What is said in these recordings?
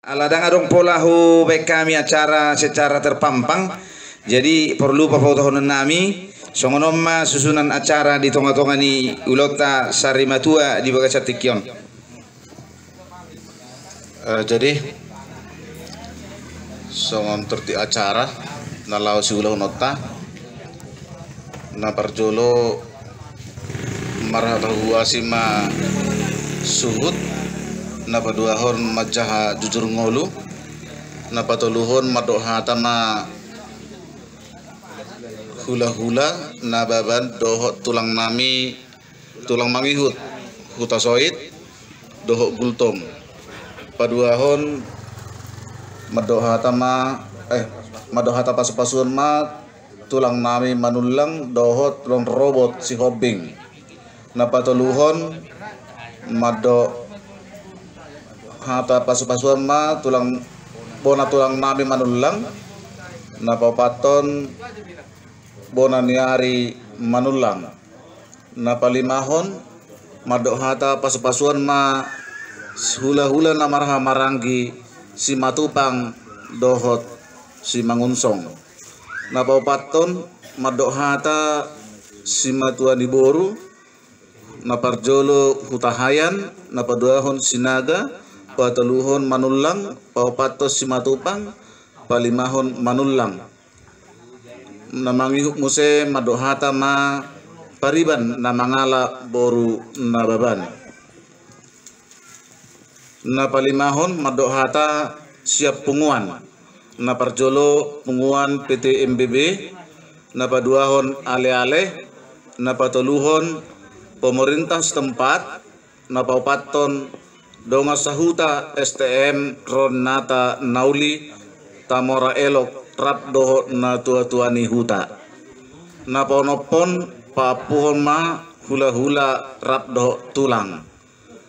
Aladang adong polahu baik kami acara secara terpampang. Jadi perlu papautahonan nami songonomma susunan acara di tonga-tonga ni ulota sarimatua di Bagasa Tikyon. Jadi songon terti acara nalau si ulau nota na parjolo marhatahu asima suhut na paduahon majaha jujur ngolu na patoluhon madok hatama hula-hula na baban dohot tulang mangihut hutasoit dohot gultom paduahon madok hata pas-pasuan ma tulang nami manulang dohot tulang robot si hobing na patoluhon madok hata pasu-pasuan ma tulang nami manulang na papaton bona niari manulang na palimahon madok hata pasu-pasuan ma hula-hula na marha maranggi si matupang dohot si mangunsong na papaton madok hata si matua di boru na parjolo hutahayan na paduahon sinaga pataluhon manulang paupatos si matupang palimahon manulang namangihuk muse madohata ma pariban na mangala boru na baban na palimahon madohata siap punguan na parjolo punguan PT MBB na paduahon ale-ale na pataluhon pemerintah setempat na paupaton donga sahuta STM Ronata Nauli Tamora Elok rap doho na tua-tuani huta na ponopon papuhon ma hula-hula rap doho tulang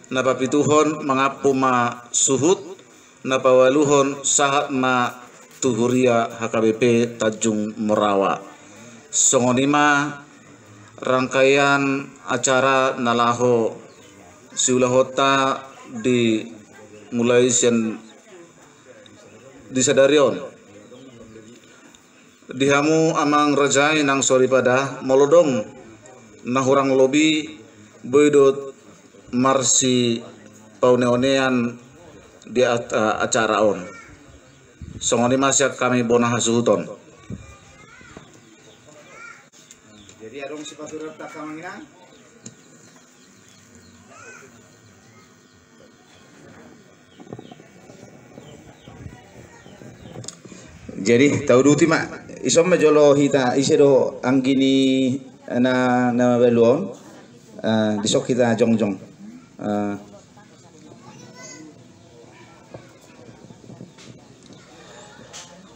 na papituhon mangapu ma suhut na pawaluhon sahat ma tuhuria HKBP Tanjung Morawa songonima rangkaian acara nalaho siulahota di mulai sian disadarion dihamu amang rajai nang sori pada molodong nahurang lobi boydot marsi pauneonean di acara on songoni masyak kami bonah hasuhuton. Jadi adong sipaturap takamangina. Jadi tahu duti mak isom majolo hita isedo anggini na beluon disok kita jongjong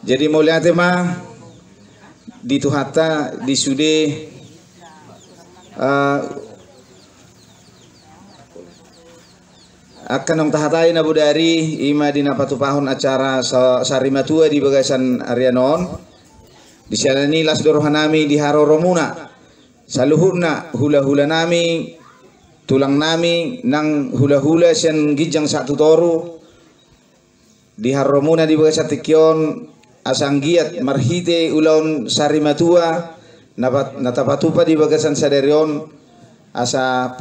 jadi mulia tema di tuhata di sude akan nong tahatai na budari ima di napatupahon acara sarimatua di Bagasan Arianon di sana ni las dorohanami di haroromuna saluhurna hula-hula nami tulang nami nang hula-hula sian gijang satu toru di haroromuna di Bagasan Tikyon asanggiat marhite ulaun sarimatua natapatupa di Bagasan Saderion asa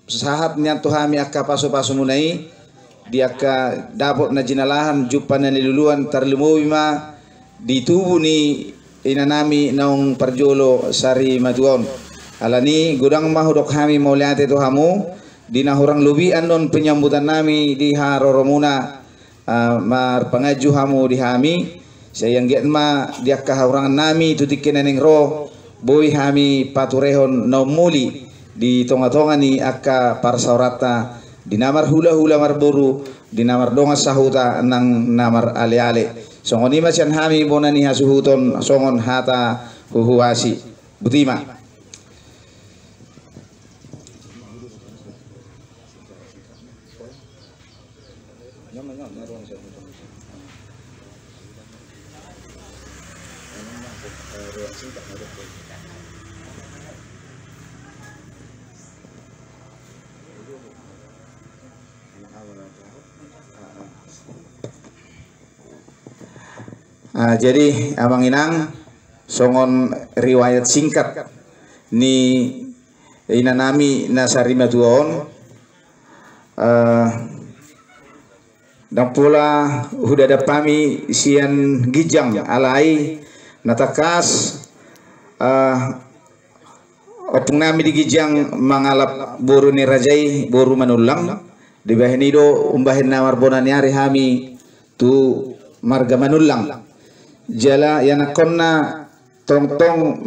sahat niya tuhami akka paso-paso munai di akka dapot na jinalahan jupan na niluluan tarlumuwi ma di tubo ni inanami naong parjolo sari matuon alani gudang mahudok kami mauliate tuhamu di nahurang lubi anon penyambutan nami di haroromuna mar pangaju hamu di hami sayang giat ma di akka haurangan nami tutikin aning roh boy hami paturehon naong muli di tonga-tonga ni akka parsaurata di namar hula-hula marburu di namar donga sahuta nang namar ale-ale songoni macan hami bona ni hasuhuton songon hata huhuasi butima Jadi abang inang songon riwayat singkat ni inanami nasarima tuon dan pula huda dapami sian gijang alai natakas opung nami di gijang mangalap boru ni rajai boru manulang di bahenido umbahin namar bonani hari hami tu marga manulang jala yanakonna tong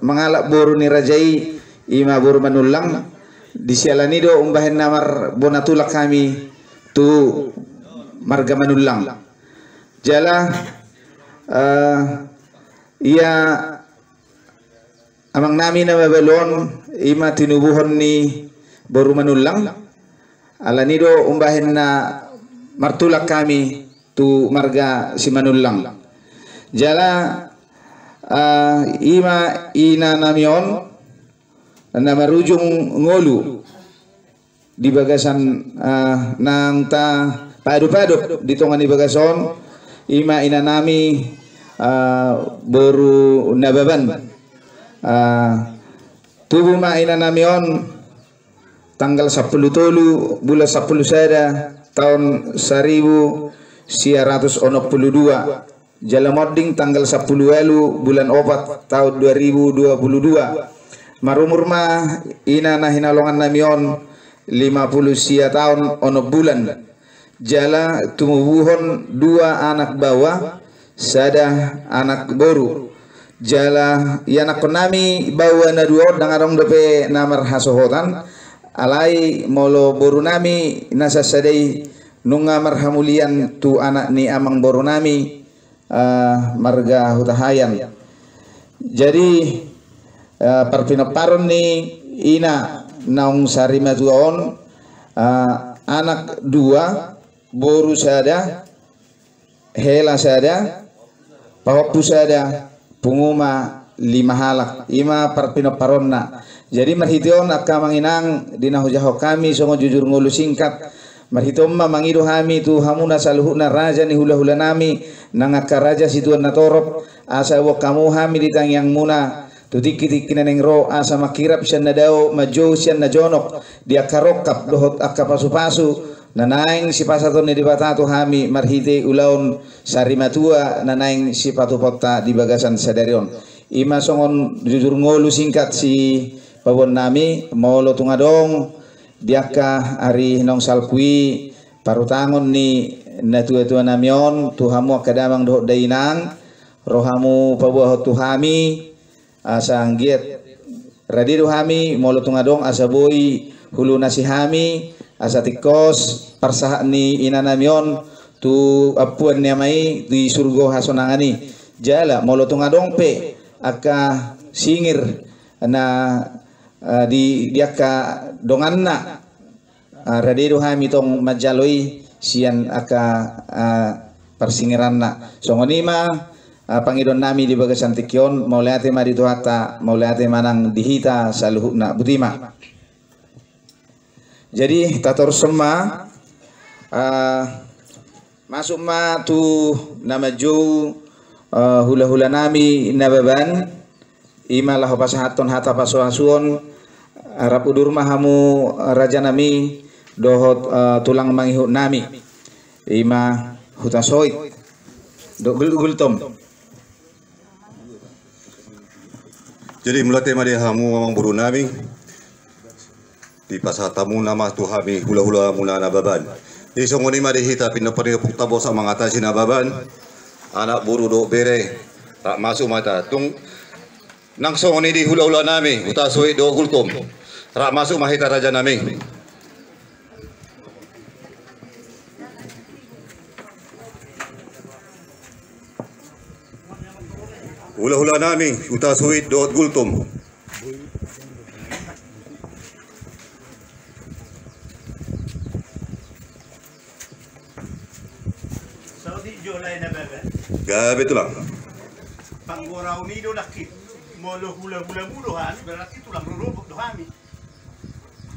mangalap boru ni rajai ima boru manulang di sialanido umbahin namar bonatulak kami tu marga manulang jala ia amang nami na mabalon ima tinubuhon ni boru manulang alanido umbahin na martulak kami tu marga si manulang jala ima ina namion na marujung ngolu di bagasan nang ta padu-padu di tongan di bagason ima ina nami boru nababan tubuh ma ina namion tanggal 10 tolu bulan 10 sada tahun 1982 Jalamoding tanggal 10 elu bulan 4 tahun 2022 marumur ma ina na hinalongan namion 50 sia tahun ono bulan jala tumubuhon 2 anak bawah sada anak boru jala yanak nami bawa na 2 dangarong depe namar hasohotan alai molo boru nami nasasadai nunga marhamulian tu anak ni amang boru nami marga hutahayan jadi parpinaparon ni ina naung sarima tuon anak 2 boru sada hela sada pahopu sada punguma 5 halak ima parpinaparonna jadi marhition akka manginang dinahujaho kami songo jujur ngulu singkat marhitom ma mangido hami tu hamuna saluhuna raja ni hula-hula nami nangaka raja situan natorop asa wa kamu hami ditang yang muna tutik-tik kinaneng ro asa makirap siya na daw majo siya na jonok dia karokap dohot akka pasu-pasu nanaing si pasaton ni dibatato hami marhite ulaon sarimatua nanaing si patupota di bagasan sadarion ima songon jujur ngolu singkat si pabon nami maulo tungadong diaka ari nong salpui parutangon ni natua-tua namion tuhamu akadamang dohot dainang rohamu pabuah tuhami asa anggiet radiru hami maulo tungadong asa boy hulu nasihami asa tikos parsaha ni inanamion tu apuan niamai di surgo hasonangani jala maulo tungadong pe aka singir na di diaka donganna radiru hami tong majaloi sian aka persingiranna songonima pangidon nami di bagasan tikyon mauleate mari tuhata mauleate manang dihita saluhuna butima jadi tator sema masuk ma tu nama jo hula-hula nami nababan imalah pasahaton hata pasohasuon Arab udur mahamu raja nami dohot tulang mangihut nami ima hutasoit do gultom jadi mulate mari hamu mamang buru nami di pasatamu nama tu hami hula-hula muna nababan di songoni mari hita pinapari puktabo sa mga atasi nababan anak buru do bere tak masuk mata tung nang songoni di hula-hula nami hutasoit do gultom rak masuk mahita raja nami hula-hula nami utasuit doot gultum Saudi jolay na bebe gabe tulang panggurau ni do lakit molo hula-hula muluhan berarti tulang rurubuk do kami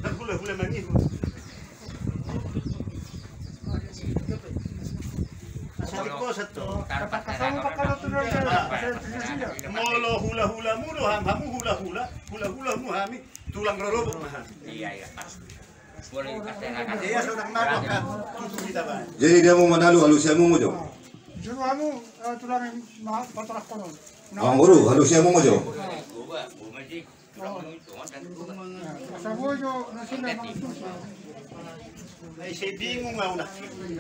dan hula-hula mangihu Sa tikos at to. Kasama pa ka na tunay ka. Molo hula-hula mo do ham, hamu hula-hula. Hula-hula mo hami. Tulang rorobok na ham. Iya. Iya sudah kenapa kan? Tutup kita ba. Jadi dia mau manalu halusnya mo jo. Juru kamu tulang patrak kono. Ang guru halusnya mo jo. Kasama yo nasi na mangsusa. Ay saya bingung nga ulah.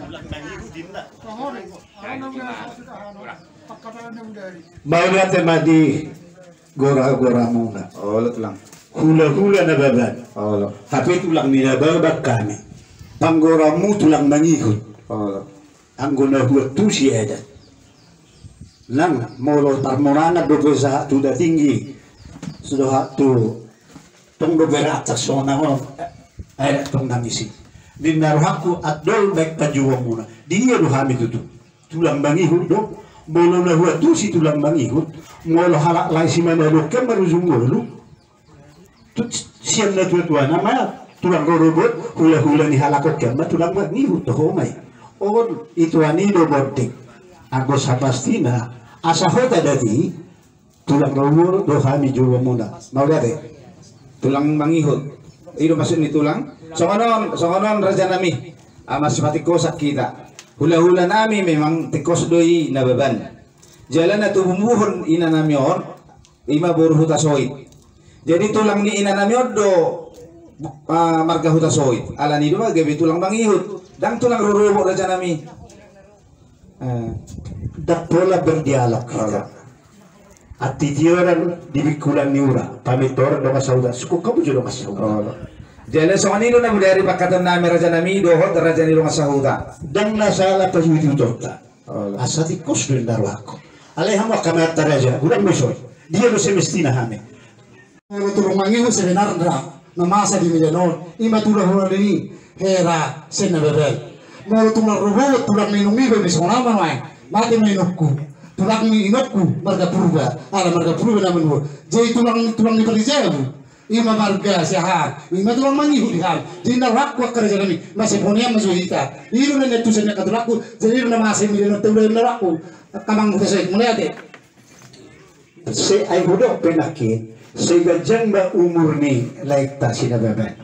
Ulah nangigo din na. Kahore. Ano nga sudah ano. Pakatalan na udari. Maulia temadi gora-gora muna. Oh, tulang. Hula-hula na baban. Oh, Tapi tulang minababak kami. Panggoramu tulang mangikot. oh. Ang gunahua tu si edat. Lang molo parmonanga dobe sa tuda tinggi. Sudah tu tong dobe atas sona mo. Ay tong namisi. Dinaruhaku adol baik pajuang muna. Dia ruhami tu tulang mangikot do. Molo nahua tu si tulang mangikot. Molo halak lai si manalo kemaruzung molo. Tut siam na tua nama tulang robot hula-hula ni halakot kemba tulang mangihut to homai on itu ani do bordik agos hapastina asa hota dati tulang robot do hami juwa muna mau date Tulang mangihut. Ino maksud ni tulang. Songonon raja nami. Mas patikos kita. Hula-hula nami memang tikos doi nababan. Jalan na tubumuhon ina nami on ima boru hutasoit. Jadi tulang ni ina nami do marga hutasoit. Ala ni do gabi tulang mangihut. Dang tulang rurubo raja nami. dak pola berdialog kita at titiyoran dibikulan niura pamitor do masauda suku kamu juga masauda Jalan songanino na budari pakatan nami raja nami dohot raja ni masahuda. dan nasala pajuti utota asati kos do ndarwako aleham wakamata raja udah mesoy dia do semestina hame Turung mangihu sebenarnya namasa di Milanon. Ima tulang hula ini hera senabel. Mau tulang robot tulang minum ibu di sana mana? Mati minumku. Tulang minumku marga purba. Ala marga purba namun bu. Jadi tulang di Parijal bu. Ima marga sehat. Ima tulang mangihu di hal. Jadi nak waktu kerja kami masih punya majuita. Iru na netu senya katulaku. Jadi iru na masih Milanon tulang naraku. Kamang bukan mulai ade. Se ay hudo penakit sehingga jangba umur ni laik ta sinababan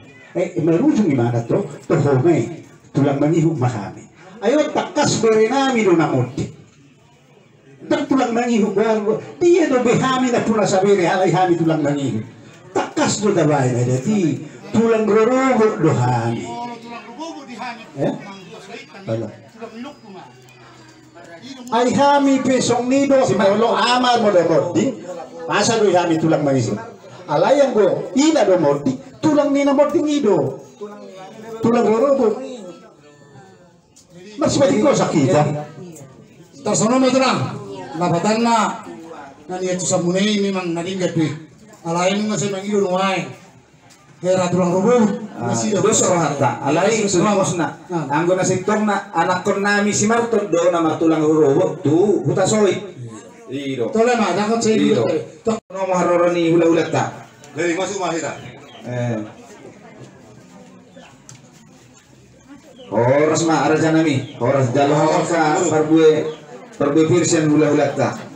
merujung gimana to home tulang mangihu mahami ayo takas bere nami do namoti dan tulang mangihu baru dia do behami na pula sabere halai hami tulang mangihu takas do dabay na dati tulang rorobo do hami Tulang robot di hani. Ala. Tulang minuk kuma. ay hami pesong nido si Manolo amal mo do mordi masa do hami tulang mangihu alayang go ina do mordi tulang nina mordi nido tulang rorobo mas pati ko sakita Tersono mo tulang. Nabatan na. Nani itu samunay memang nadinggat wi. Alain mo sa mangido nuay. Hera tulang robot. Do sorohata. Alai sumamos na. Anggo na sektor na anak kon nami si Marton do na matulang rurubo tu hutasoit. Iro. Tole ma dakot sa Iro. iyo. No maharoro ni hula-hula ta. Jadi masuk mahira. Horas ma araja nami. Horas jalo ka perbue pirsian hula-hula ta.